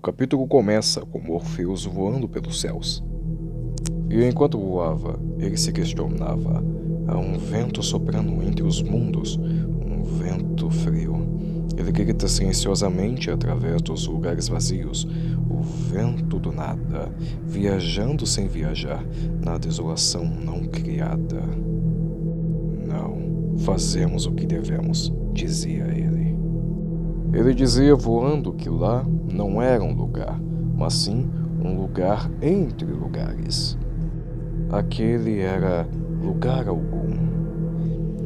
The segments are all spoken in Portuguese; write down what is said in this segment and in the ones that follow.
capítulo começa com Morpheus voando pelos céus. E enquanto voava, ele se questionava: há um vento soprando entre os mundos, um vento frio. Ele grita silenciosamente através dos lugares vazios, o vento do nada, viajando sem viajar, na desolação não criada. Não, fazemos o que devemos, dizia ele. Ele dizia voando que lá não era um lugar, mas sim um lugar entre lugares. Aquele era lugar algum.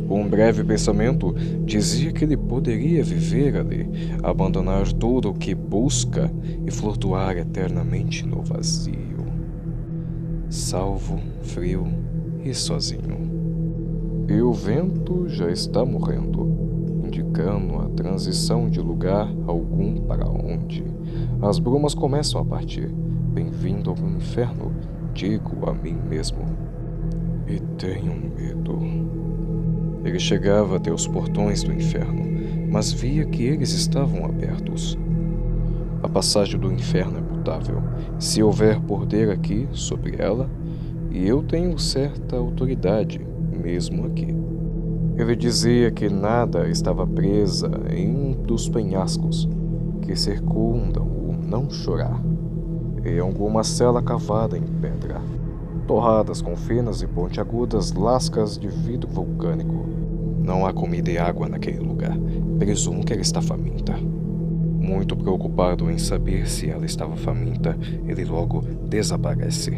Um breve pensamento dizia que ele poderia viver ali, abandonar tudo o que busca e flutuar eternamente no vazio, salvo, frio e sozinho. E o vento já está morrendo, indicando a transição de lugar algum para onde. As brumas começam a partir. Bem-vindo ao inferno, digo a mim mesmo. E tenho medo. Ele chegava até os portões do inferno, mas via que eles estavam abertos. A passagem do inferno é mutável. Se houver poder aqui sobre ela, e eu tenho certa autoridade, mesmo aqui. Ele dizia que nada estava presa em um dos penhascos que circundam o não chorar, e alguma cela cavada em pedra, torradas com finas e pontiagudas lascas de vidro vulcânico. Não há comida e água naquele lugar. Presumo que ela está faminta. Muito preocupado em saber se ela estava faminta, ele logo desaparece.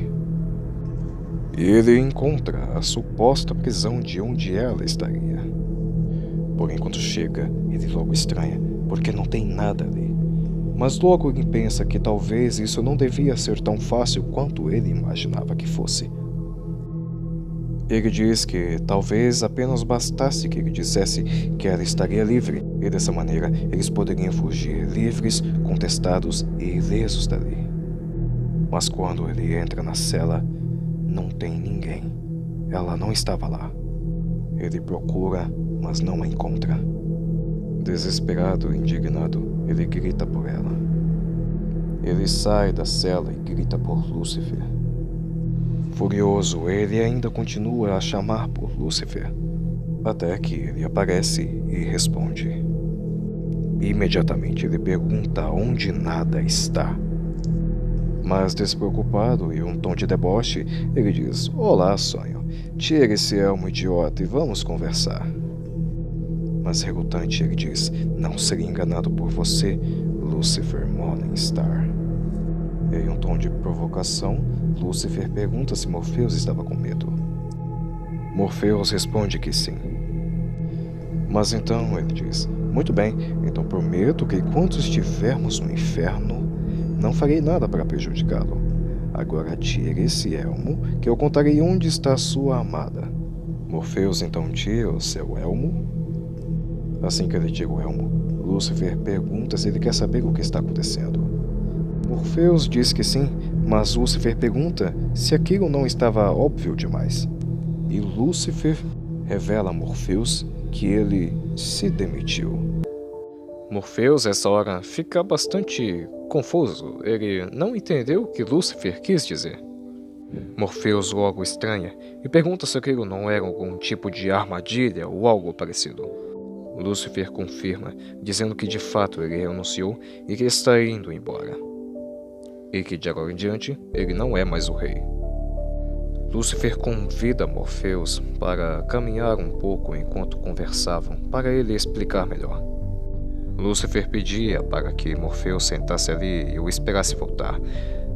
E ele encontra a suposta prisão de onde ela estaria. Porém, quando chega, ele logo estranha, porque não tem nada ali. Mas logo ele pensa que talvez isso não devia ser tão fácil quanto ele imaginava que fosse. Ele diz que talvez apenas bastasse que ele dissesse que ela estaria livre, e dessa maneira eles poderiam fugir livres, contestados e ilesos dali. Mas quando ele entra na cela, não tem ninguém. Ela não estava lá. Ele procura, mas não a encontra. Desesperado e indignado, ele grita por ela. Ele sai da cela e grita por Lúcifer. Furioso, ele ainda continua a chamar por Lúcifer, até que ele aparece e responde. Imediatamente ele pergunta onde nada está. Mas despreocupado e um tom de deboche, ele diz: olá, sonho, tire esse elmo idiota e vamos conversar. Mas relutante ele diz: não seria enganado por você, Lucifer Morningstar. Em um tom de provocação, Lúcifer pergunta se Morpheus estava com medo. Morpheus responde que sim. Mas então ele diz: muito bem, então prometo que enquanto estivermos no inferno, não farei nada para prejudicá-lo. Agora tire esse elmo, que eu contarei onde está sua amada. Morpheus então tira o seu elmo. Assim que ele tira o elmo, Lúcifer pergunta se ele quer saber o que está acontecendo. Morpheus diz que sim, mas Lúcifer pergunta se aquilo não estava óbvio demais. E Lúcifer revela a Morpheus que ele se demitiu. Morpheus, essa hora, fica bastante confuso. Ele não entendeu o que Lúcifer quis dizer. Morpheus logo estranha e pergunta se aquilo não era algum tipo de armadilha ou algo parecido. Lúcifer confirma, dizendo que de fato ele renunciou e que está indo embora. E que de agora em diante ele não é mais o rei. Lúcifer convida Morpheus para caminhar um pouco enquanto conversavam, para ele explicar melhor. Lúcifer pedia para que Morpheus sentasse ali e o esperasse voltar,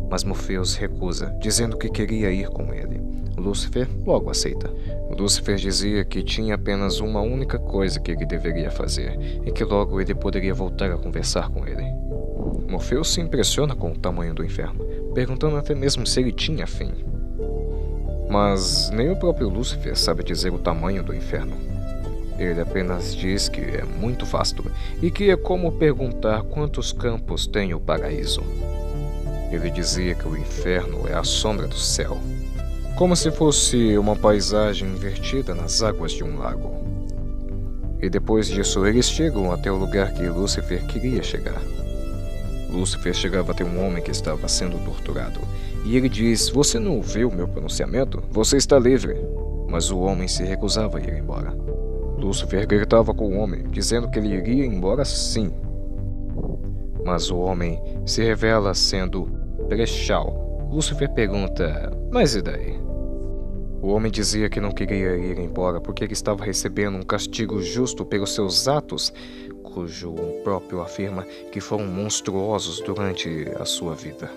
mas Morpheus recusa, dizendo que queria ir com ele. Lúcifer logo aceita. Lúcifer dizia que tinha apenas uma única coisa que ele deveria fazer, e que logo ele poderia voltar a conversar com ele. Morpheus se impressiona com o tamanho do inferno, perguntando até mesmo se ele tinha fim. Mas nem o próprio Lúcifer sabe dizer o tamanho do inferno. Ele apenas diz que é muito vasto e que é como perguntar quantos campos tem o paraíso. Ele dizia que o inferno é a sombra do céu, como se fosse uma paisagem invertida nas águas de um lago. E depois disso eles chegam até o lugar que Lúcifer queria chegar. Lúcifer chegava até um homem que estava sendo torturado, e ele diz: "Você não ouviu meu pronunciamento? Você está livre." Mas o homem se recusava a ir embora. Lúcifer gritava com o homem, dizendo que ele iria embora sim. Mas o homem se revela sendo brechal. Lúcifer pergunta: "Mas e daí?" O homem dizia que não queria ir embora porque ele estava recebendo um castigo justo pelos seus atos, cujo próprio afirma que foram monstruosos durante a sua vida,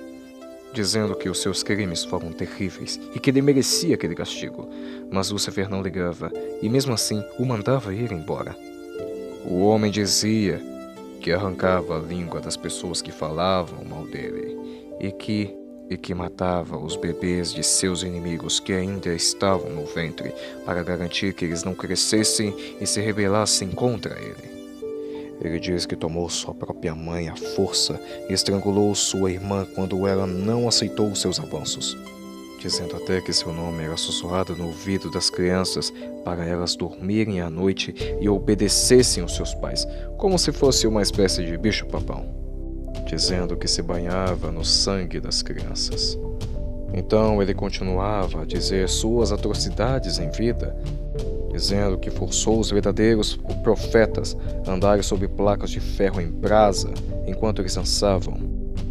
dizendo que os seus crimes foram terríveis e que ele merecia aquele castigo. Mas Lúcifer não ligava e mesmo assim o mandava ir embora. O homem dizia que arrancava a língua das pessoas que falavam mal dele e que matava os bebês de seus inimigos que ainda estavam no ventre para garantir que eles não crescessem e se rebelassem contra ele. Ele diz que tomou sua própria mãe à força e estrangulou sua irmã quando ela não aceitou os seus avanços, dizendo até que seu nome era sussurrado no ouvido das crianças para elas dormirem à noite e obedecessem aos seus pais, como se fosse uma espécie de bicho-papão, dizendo que se banhava no sangue das crianças. Então ele continuava a dizer suas atrocidades em vida, dizendo que forçou os verdadeiros profetas a andarem sob placas de ferro em brasa enquanto eles dançavam,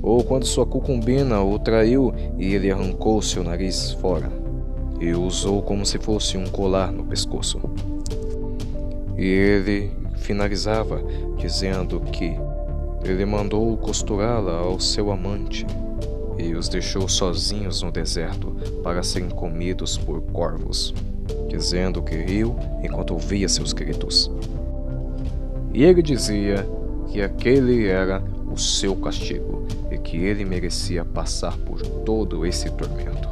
ou quando sua concubina o traiu e ele arrancou seu nariz fora e o usou como se fosse um colar no pescoço. E ele finalizava dizendo que ele mandou costurá-la ao seu amante e os deixou sozinhos no deserto para serem comidos por corvos, dizendo que riu enquanto ouvia seus gritos. E ele dizia que aquele era o seu castigo e que ele merecia passar por todo esse tormento.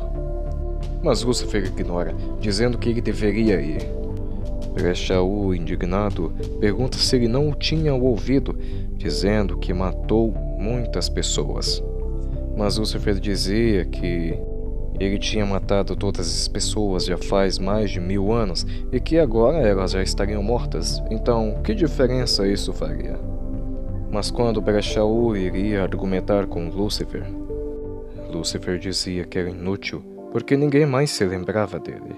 Mas Lúcifer ignora, dizendo que ele deveria ir. Brechau, indignado, pergunta se ele não o tinha ouvido, dizendo que matou muitas pessoas. Mas Lúcifer dizia que ele tinha matado todas as pessoas já faz mais de 1000 anos e que agora elas já estariam mortas, então que diferença isso faria? Mas quando Brechau iria argumentar com Lúcifer, Lúcifer dizia que era inútil porque ninguém mais se lembrava dele,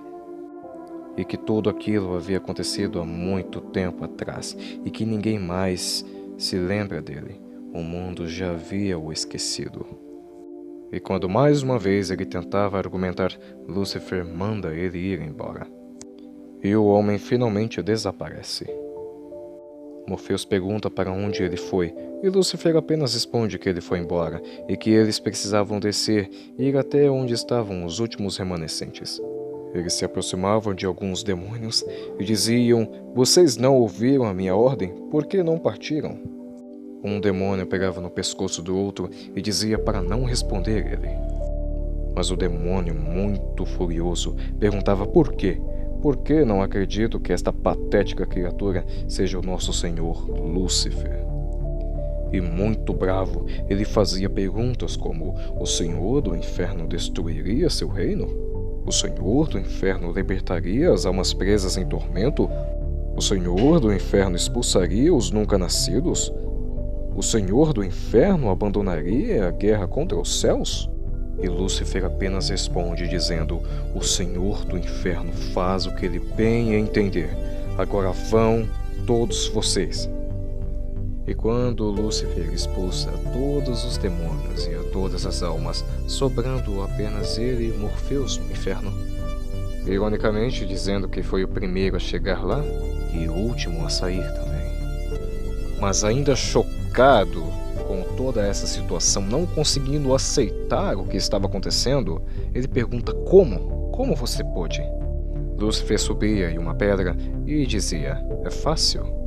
e que tudo aquilo havia acontecido há muito tempo atrás e que ninguém mais se lembra dele. O mundo já havia o esquecido. E quando mais uma vez ele tentava argumentar, Lúcifer manda ele ir embora. E o homem finalmente desaparece. Morfeus pergunta para onde ele foi, e Lúcifer apenas responde que ele foi embora e que eles precisavam descer e ir até onde estavam os últimos remanescentes. Eles se aproximavam de alguns demônios e diziam: "Vocês não ouviram a minha ordem? Por que não partiram?" Um demônio pegava no pescoço do outro e dizia para não responder ele. Mas o demônio, muito furioso, perguntava por quê. Por que não acredito que esta patética criatura seja o nosso senhor Lúcifer? E muito bravo, ele fazia perguntas como: o senhor do inferno destruiria seu reino? O senhor do inferno libertaria as almas presas em tormento? O senhor do inferno expulsaria os nunca nascidos? O senhor do inferno abandonaria a guerra contra os céus? E Lúcifer apenas responde dizendo: o senhor do inferno faz o que ele bem entender. Agora vão todos vocês. E quando Lúcifer expulsa todos os demônios e a todas as almas, sobrando apenas ele e Morfeus no inferno, ironicamente dizendo que foi o primeiro a chegar lá e o último a sair também. Mas ainda chocado com toda essa situação, não conseguindo aceitar o que estava acontecendo, ele pergunta: Como você pôde? Lúcifer subia em uma pedra e dizia: é fácil.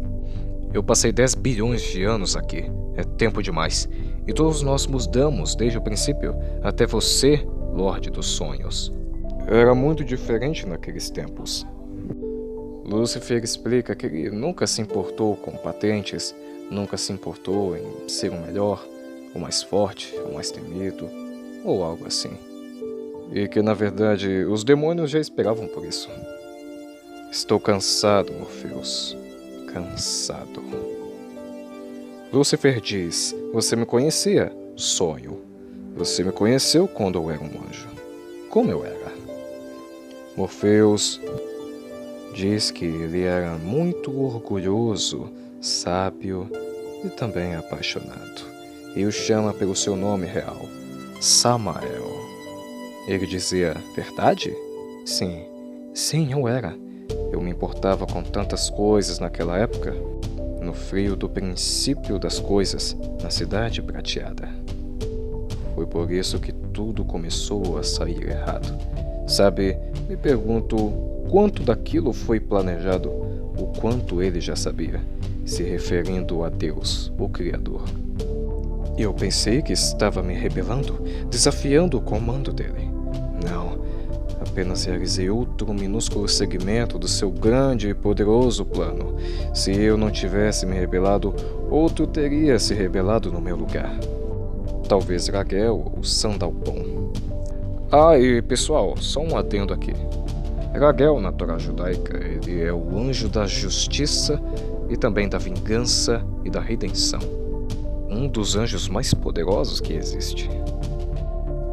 Eu passei 10 bilhões de anos aqui, é tempo demais, e todos nós mudamos desde o princípio, até você, Lorde dos Sonhos. Era muito diferente naqueles tempos. Lúcifer explica que ele nunca se importou com patentes, nunca se importou em ser o melhor, o mais forte, o mais temido, ou algo assim. E que, na verdade, os demônios já esperavam por isso. Estou cansado, Morfeus. Cansado. Lúcifer diz: você me conhecia. Sonho. Você me conheceu quando eu era um anjo. Como eu era? Morfeus diz que ele era muito orgulhoso, sábio e também apaixonado. E o chama pelo seu nome real, Samael. Ele dizia, verdade? Sim, eu era. Eu me importava com tantas coisas naquela época, no frio do princípio das coisas, na cidade prateada. Foi por isso que tudo começou a sair errado. Sabe, me pergunto quanto daquilo foi planejado, o quanto ele já sabia, se referindo a Deus, o Criador. Eu pensei que estava me rebelando, desafiando o comando dele. Não, apenas realizei outro minúsculo segmento do seu grande e poderoso plano. Se eu não tivesse me rebelado, outro teria se rebelado no meu lugar. Talvez Raguel ou Sandalpon. E pessoal, só um adendo aqui. Raguel, na Torá judaica, ele é o anjo da justiça e também da vingança e da redenção. Um dos anjos mais poderosos que existe.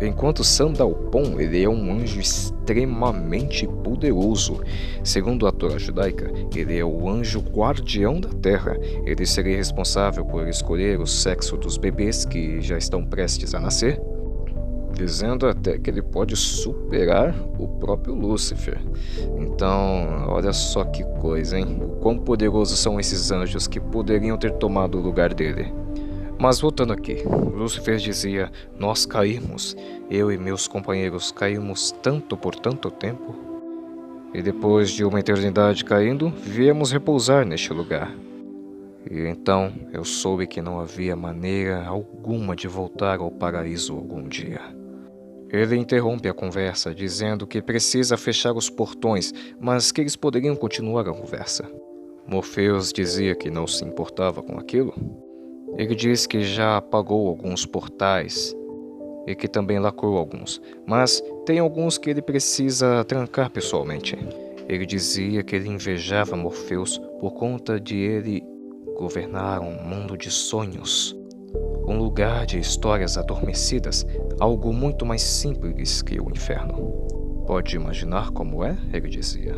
Enquanto Sandalpon, ele é um anjo extremamente poderoso. Segundo a Torá judaica, ele é o anjo guardião da terra. Ele seria responsável por escolher o sexo dos bebês que já estão prestes a nascer, dizendo até que ele pode superar o próprio Lúcifer. Então, olha só que coisa, hein? O quão poderosos são esses anjos que poderiam ter tomado o lugar dele. Mas voltando aqui, Lúcifer dizia, nós caímos, eu e meus companheiros caímos tanto por tanto tempo, e depois de uma eternidade caindo, viemos repousar neste lugar. E então eu soube que não havia maneira alguma de voltar ao paraíso algum dia. Ele interrompe a conversa, dizendo que precisa fechar os portões, mas que eles poderiam continuar a conversa. Morfeus dizia que não se importava com aquilo. Ele diz que já apagou alguns portais e que também lacrou alguns, mas tem alguns que ele precisa trancar pessoalmente. Ele dizia que ele invejava Morfeus por conta de ele governar um mundo de sonhos, um lugar de histórias adormecidas, algo muito mais simples que o inferno. Pode imaginar como é? Ele dizia.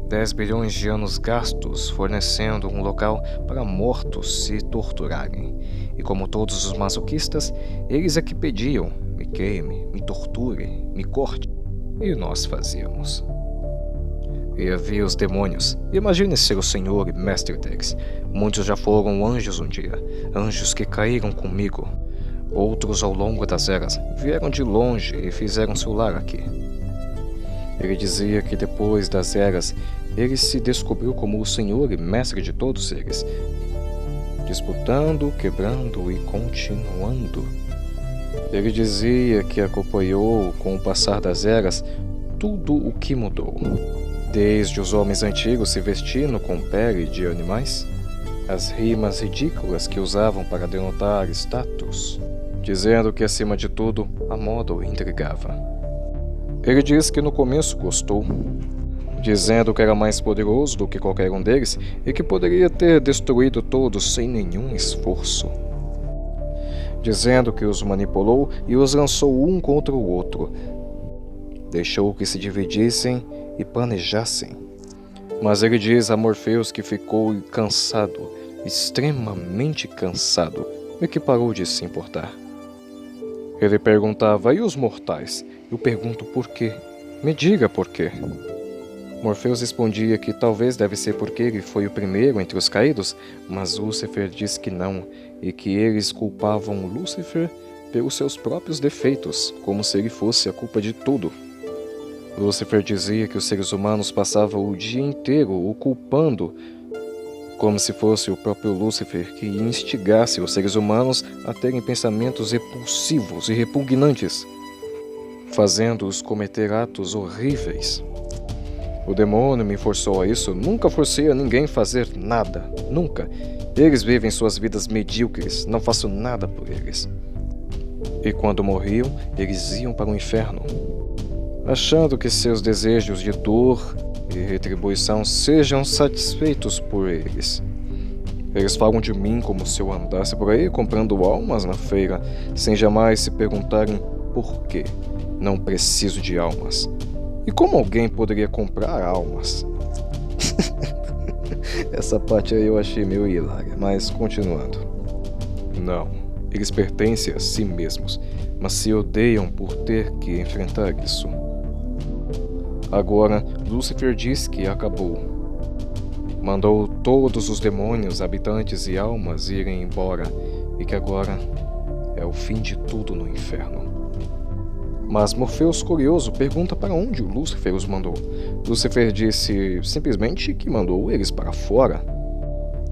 10 bilhões de anos gastos fornecendo um local para mortos se torturarem. E como todos os masoquistas, eles é que pediam, me queime, me torture, me corte. E nós fazíamos. E havia os demônios. Imagine ser o Senhor e Mestre deles. Muitos já foram anjos um dia, anjos que caíram comigo. Outros ao longo das eras vieram de longe e fizeram seu lar aqui. Ele dizia que depois das eras, ele se descobriu como o Senhor e Mestre de todos eles, disputando, quebrando e continuando. Ele dizia que acompanhou, com o passar das eras, tudo o que mudou. Desde os homens antigos se vestindo com pele de animais, as rimas ridículas que usavam para denotar status, dizendo que, acima de tudo, a moda o intrigava. Ele diz que no começo gostou, dizendo que era mais poderoso do que qualquer um deles e que poderia ter destruído todos sem nenhum esforço. Dizendo que os manipulou e os lançou um contra o outro. Deixou que se dividissem e planejassem. Mas ele diz a Morfeus que ficou cansado, extremamente cansado, e que parou de se importar. Ele perguntava, e os mortais? Eu pergunto por quê. Me diga por quê. Morfeus respondia que talvez deve ser porque ele foi o primeiro entre os caídos, mas Lúcifer diz que não, e que eles culpavam Lúcifer pelos seus próprios defeitos, como se ele fosse a culpa de tudo. Lúcifer dizia que os seres humanos passavam o dia inteiro o culpando, como se fosse o próprio Lúcifer que instigasse os seres humanos a terem pensamentos repulsivos e repugnantes, fazendo-os cometer atos horríveis. O demônio me forçou a isso. Nunca forcei a ninguém fazer nada. Nunca. Eles vivem suas vidas medíocres. Não faço nada por eles. E quando morriam, eles iam para o inferno, achando que seus desejos de dor e retribuição sejam satisfeitos por eles. Eles falam de mim como se eu andasse por aí comprando almas na feira, sem jamais se perguntarem por quê. Não preciso de almas. E como alguém poderia comprar almas? Essa parte aí eu achei meio hilária, mas continuando. Não, eles pertencem a si mesmos, mas se odeiam por ter que enfrentar isso. Agora, Lúcifer diz que acabou. Mandou todos os demônios, habitantes e almas irem embora, e que agora é o fim de tudo no inferno. Mas Morfeus, curioso, pergunta para onde o Lúcifer os mandou. Lúcifer disse simplesmente que mandou eles para fora,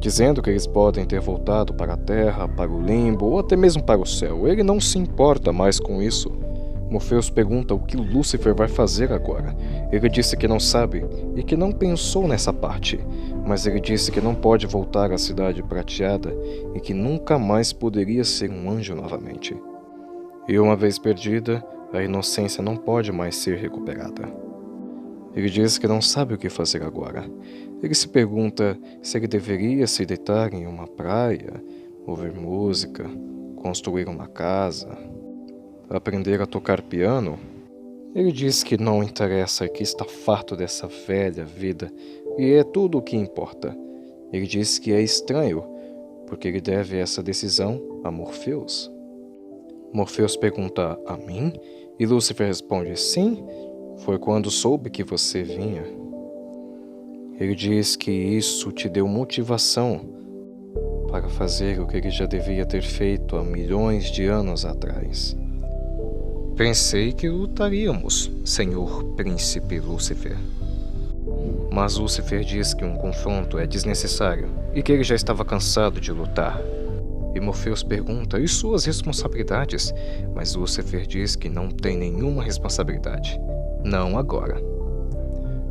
dizendo que eles podem ter voltado para a terra, para o limbo ou até mesmo para o céu. Ele não se importa mais com isso. Morfeus pergunta o que Lúcifer vai fazer agora. Ele disse que não sabe e que não pensou nessa parte, mas ele disse que não pode voltar à Cidade Prateada e que nunca mais poderia ser um anjo novamente. E uma vez perdida, a inocência não pode mais ser recuperada. Ele diz que não sabe o que fazer agora. Ele se pergunta se ele deveria se deitar em uma praia, ouvir música, construir uma casa, aprender a tocar piano. Ele diz que não interessa, que está farto dessa velha vida e é tudo o que importa. Ele diz que é estranho, porque ele deve essa decisão a Morfeus. Morfeus pergunta a mim e Lúcifer responde: sim, foi quando soube que você vinha. Ele diz que isso te deu motivação para fazer o que ele já devia ter feito há milhões de anos atrás. Pensei que lutaríamos, Senhor Príncipe Lúcifer. Mas Lúcifer diz que um confronto é desnecessário e que ele já estava cansado de lutar. E Morfeus pergunta: e suas responsabilidades? Mas Lúcifer diz que não tem nenhuma responsabilidade. Não agora.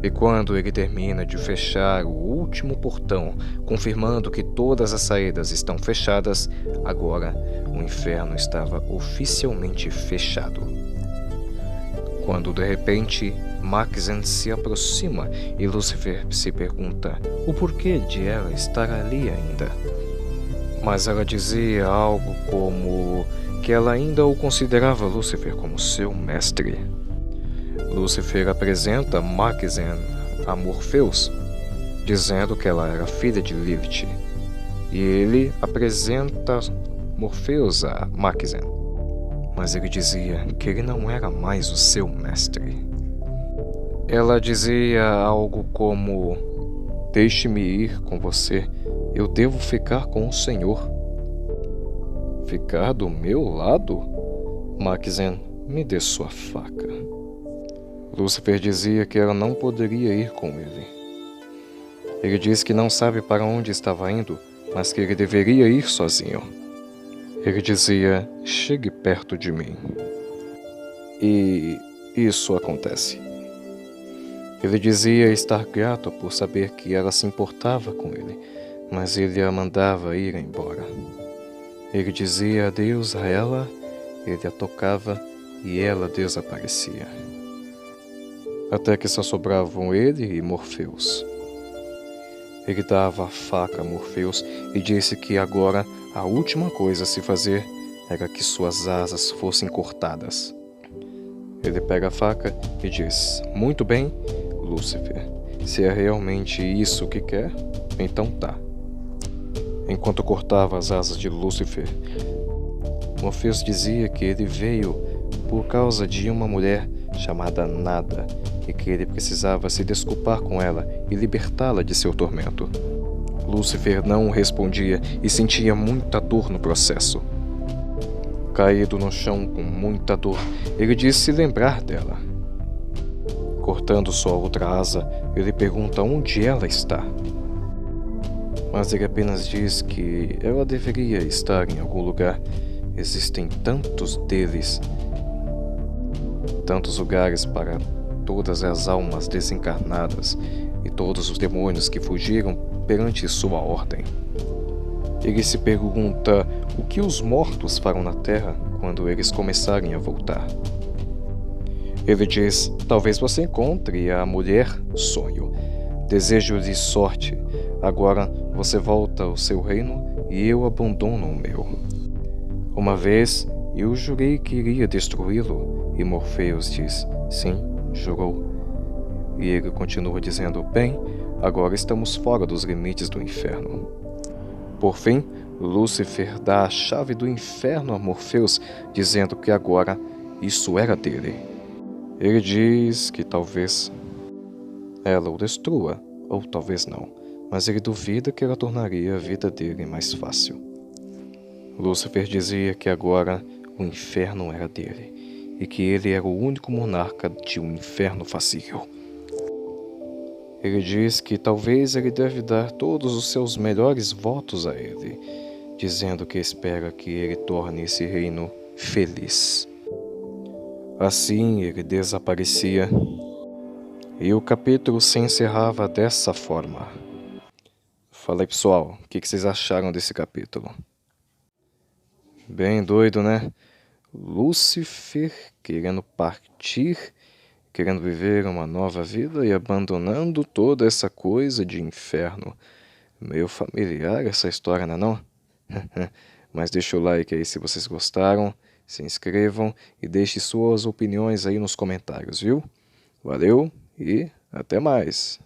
E quando ele termina de fechar o último portão, confirmando que todas as saídas estão fechadas, agora o inferno estava oficialmente fechado. Quando de repente Makzen se aproxima e Lúcifer se pergunta o porquê de ela estar ali ainda. Mas ela dizia algo como que ela ainda o considerava Lúcifer como seu mestre. Lúcifer apresenta Makzen a Morfeus, dizendo que ela era filha de Lilith. E ele apresenta Morfeus a Makzen, mas ele dizia que ele não era mais o seu mestre. Ela dizia algo como: deixe-me ir com você, eu devo ficar com o Senhor. Ficar do meu lado? Makzen, me dê sua faca. Lúcifer dizia que ela não poderia ir com ele. Ele disse que não sabe para onde estava indo, mas que ele deveria ir sozinho. Ele dizia: chegue perto de mim. E isso acontece. Ele dizia estar grato por saber que ela se importava com ele, mas ele a mandava ir embora. Ele dizia adeus a ela, ele a tocava e ela desaparecia. Até que só sobravam ele e Morfeus. Ele dava a faca a Morfeus e disse que agora a última coisa a se fazer era que suas asas fossem cortadas. Ele pega a faca e diz: muito bem, Lúcifer, se é realmente isso que quer, então tá. Enquanto cortava as asas de Lúcifer, Morfeus dizia que ele veio por causa de uma mulher chamada Nada e que ele precisava se desculpar com ela e libertá-la de seu tormento. Lúcifer não respondia e sentia muita dor no processo. Caído no chão com muita dor, ele disse se lembrar dela. Cortando sua outra asa, ele pergunta onde ela está. Mas ele apenas diz que ela deveria estar em algum lugar. Existem tantos deles, tantos lugares para todas as almas desencarnadas e todos os demônios que fugiram perante sua ordem. Ele se pergunta o que os mortos farão na Terra quando eles começarem a voltar. Ele diz: talvez você encontre a mulher sonho. Desejo-lhe sorte. Agora Você volta ao seu reino e eu abandono o meu. Uma vez eu jurei que iria destruí-lo, e Morfeus diz: sim, jurou. E ele continua dizendo: bem, agora estamos fora dos limites do inferno. Por fim, Lúcifer dá a chave do inferno a Morfeus, dizendo que agora isso era dele. Ele diz que talvez ela o destrua, ou talvez não, mas ele duvida que ela tornaria a vida dele mais fácil. Lúcifer dizia que agora o inferno era dele, e que ele era o único monarca de um inferno vazio. Ele diz que talvez ele deve dar todos os seus melhores votos a ele, dizendo que espera que ele torne esse reino feliz. Assim ele desaparecia, e o capítulo se encerrava dessa forma. Fala aí, pessoal, o que vocês acharam desse capítulo? Bem doido, né? Lúcifer querendo partir, querendo viver uma nova vida e abandonando toda essa coisa de inferno. Meio familiar essa história, não é não? Mas deixa o like aí se vocês gostaram, se inscrevam e deixe suas opiniões aí nos comentários, viu? Valeu e até mais!